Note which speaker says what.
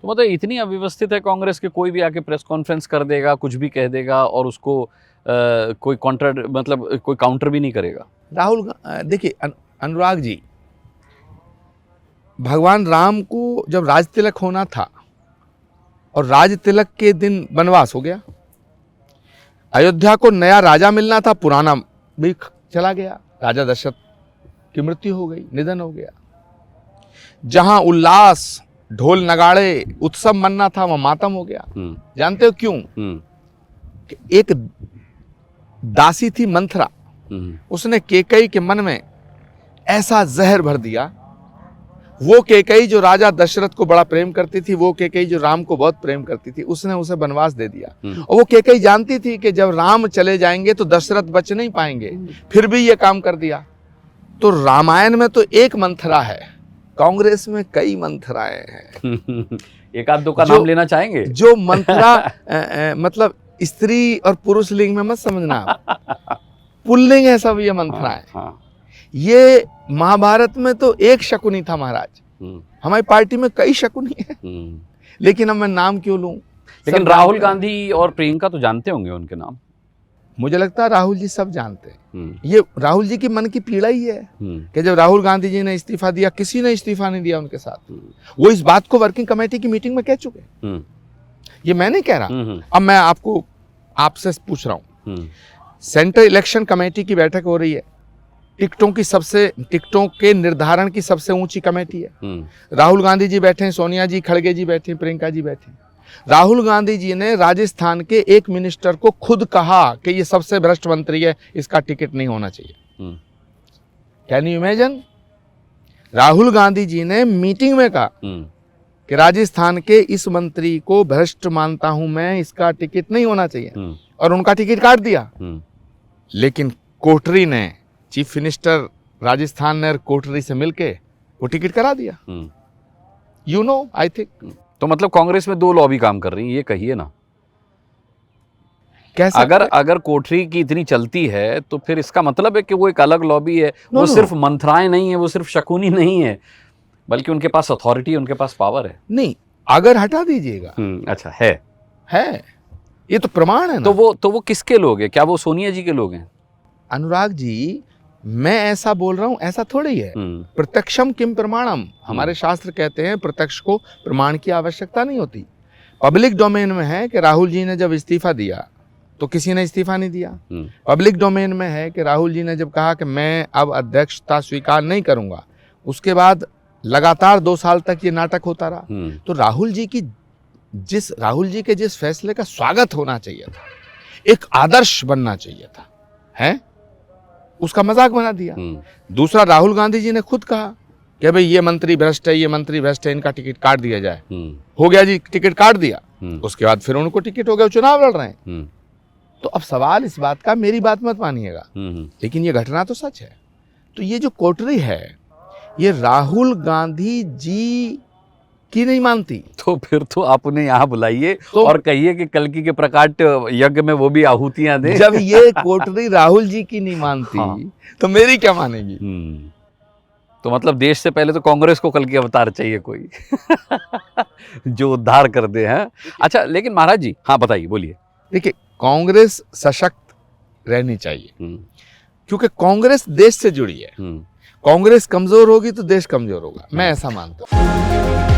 Speaker 1: तो मतलब इतनी अव्यवस्थित है कांग्रेस के, कोई भी आके प्रेस कॉन्फ्रेंस कर देगा, कुछ भी कह देगा और उसको कोई काउंटर भी नहीं करेगा।
Speaker 2: राहुल देखिए अनुराग जी, भगवान राम को जब राज तिलक होना था और राज तिलक के दिन वनवास हो गया, अयोध्या को नया राजा मिलना था, पुराना भी चला गया, राजा दशरथ की मृत्यु हो गई, निधन हो गया। जहां उल्लास, ढोल नगाड़े, उत्सव मनना था, वहां मातम हो गया। जानते हो क्यों? कि एक दासी थी मंथरा, उसने केकई के मन में ऐसा जहर भर दिया। वो केकई जो राजा दशरथ को बड़ा प्रेम करती थी, वो केकई जो राम को बहुत प्रेम करती थी, उसने उसे वनवास दे दिया। और वो केकई जानती थी कि जब राम चले जाएंगे तो दशरथ बच नहीं पाएंगे, फिर भी ये काम कर दिया। तो रामायण में तो एक मंथरा है, कांग्रेस में कई मंथराएं हैं।
Speaker 1: एक आध दो का नाम लेना चाहेंगे?
Speaker 2: जो मंथरा मतलब स्त्री और पुरुष लिंग में मत समझना, पुल्लिंग है सब ये मंथराएं।
Speaker 1: हाँ।
Speaker 2: ये महाभारत में तो एक शकुनी था महाराज, हमारी पार्टी में कई शकुनी है, लेकिन अब मैं नाम क्यों लूं?
Speaker 1: लेकिन राहुल गांधी और प्रियंका तो जानते होंगे उनके नाम।
Speaker 2: मुझे लगता है राहुल जी सब जानते हैं। ये राहुल जी की मन की पीड़ा ही है कि जब राहुल गांधी जी ने इस्तीफा दिया, किसी ने इस्तीफा नहीं दिया उनके साथ। वो इस बात को वर्किंग कमेटी की मीटिंग में कह चुके, ये मैं नहीं कह रहा। अब मैं आपसे पूछ रहा हूं, सेंट्रल इलेक्शन कमेटी की बैठक हो रही है, टिकटों के निर्धारण की सबसे ऊंची कमेटी है। राहुल गांधी जी बैठे हैं, सोनिया जी, खड़गे जी बैठे हैं, प्रियंका जी बैठे हैं। राहुल गांधी जी ने राजस्थान के एक मिनिस्टर को खुद कहा कि ये सबसे भ्रष्ट मंत्री है, इसका टिकट नहीं होना चाहिए। Can you imagine? Rahul Gandhi ji ने मीटिंग में कहा कि राजस्थान के इस मंत्री को भ्रष्ट मानता हूं मैं, इसका टिकट नहीं होना चाहिए, और उनका टिकट काट दिया। लेकिन कोठरी ने, चीफ मिनिस्टर राजस्थान ने कोठरी से मिलके वो टिकट करा दिया। You know, I think.
Speaker 1: तो मतलब कांग्रेस में दो लॉबी काम कर रही है, ये कहिए ना।
Speaker 2: कैसे?
Speaker 1: अगर कोठरी की इतनी चलती है तो फिर इसका मतलब है कि वो एक अलग लॉबी है। वो सिर्फ मंथराएं नहीं है, वो सिर्फ शकुनी नहीं है, बल्कि उनके पास अथॉरिटी, उनके पास पावर है।
Speaker 2: नहीं, अगर हटा दीजिएगा।
Speaker 1: अच्छा, है
Speaker 2: ये तो प्रमाण है ना।
Speaker 1: तो वो किसके लोग हैं? क्या वो सोनिया जी के लोग हैं?
Speaker 2: अनुराग जी, मैं ऐसा बोल रहा हूं, ऐसा थोड़ी ही है। प्रत्यक्षम किम प्रमाणम, हमारे शास्त्र कहते हैं प्रत्यक्ष को प्रमाण की आवश्यकता नहीं होती। पब्लिक डोमेन में है कि राहुल जी ने जब इस्तीफा दिया तो किसी ने इस्तीफा नहीं दिया। पब्लिक डोमेन में है कि राहुल जी ने जब कहा कि मैं अब अध्यक्षता स्वीकार नहीं करूंगा, उसके बाद लगातार 2 साल तक ये नाटक होता रहा। तो राहुल जी के जिस फैसले का स्वागत होना चाहिए था, एक आदर्श बनना चाहिए था, है, उसका मजाक बना दिया। दूसरा, राहुल गांधी जी ने खुद कहा कि भाई ये मंत्री भ्रष्ट है, ये मंत्री भ्रष्ट है, इनका टिकट काट दिया जाए। हो गया जी, टिकट काट दिया। उसके बाद फिर उनको टिकट हो गया, चुनाव लड़ रहे हैं। तो अब सवाल इस बात का, मेरी बात मत मानिएगा, लेकिन ये घटना तो सच है। तो ये जो कोठरी है, ये राहुल गांधी जी की नहीं मानती।
Speaker 1: तो फिर तो आप उन्हें यहाँ बुलाइए और कहिए कि कल्कि के प्रकाट यज्ञ में वो भी आहुतियां दे।
Speaker 2: जब ये कोठरी राहुल जी की नहीं मानती, तो मेरी क्या मानेगी?
Speaker 1: तो मतलब देश से पहले तो कांग्रेस को कल्कि अवतार चाहिए कोई जो उद्धार कर दे। हैं? अच्छा, लेकिन महाराज जी, हाँ बताइए, बोलिए।
Speaker 2: देखिए, कांग्रेस सशक्त रहनी चाहिए, क्योंकि कांग्रेस देश से जुड़ी है। कांग्रेस कमजोर होगी तो देश कमजोर होगा, मैं ऐसा मानता हूं।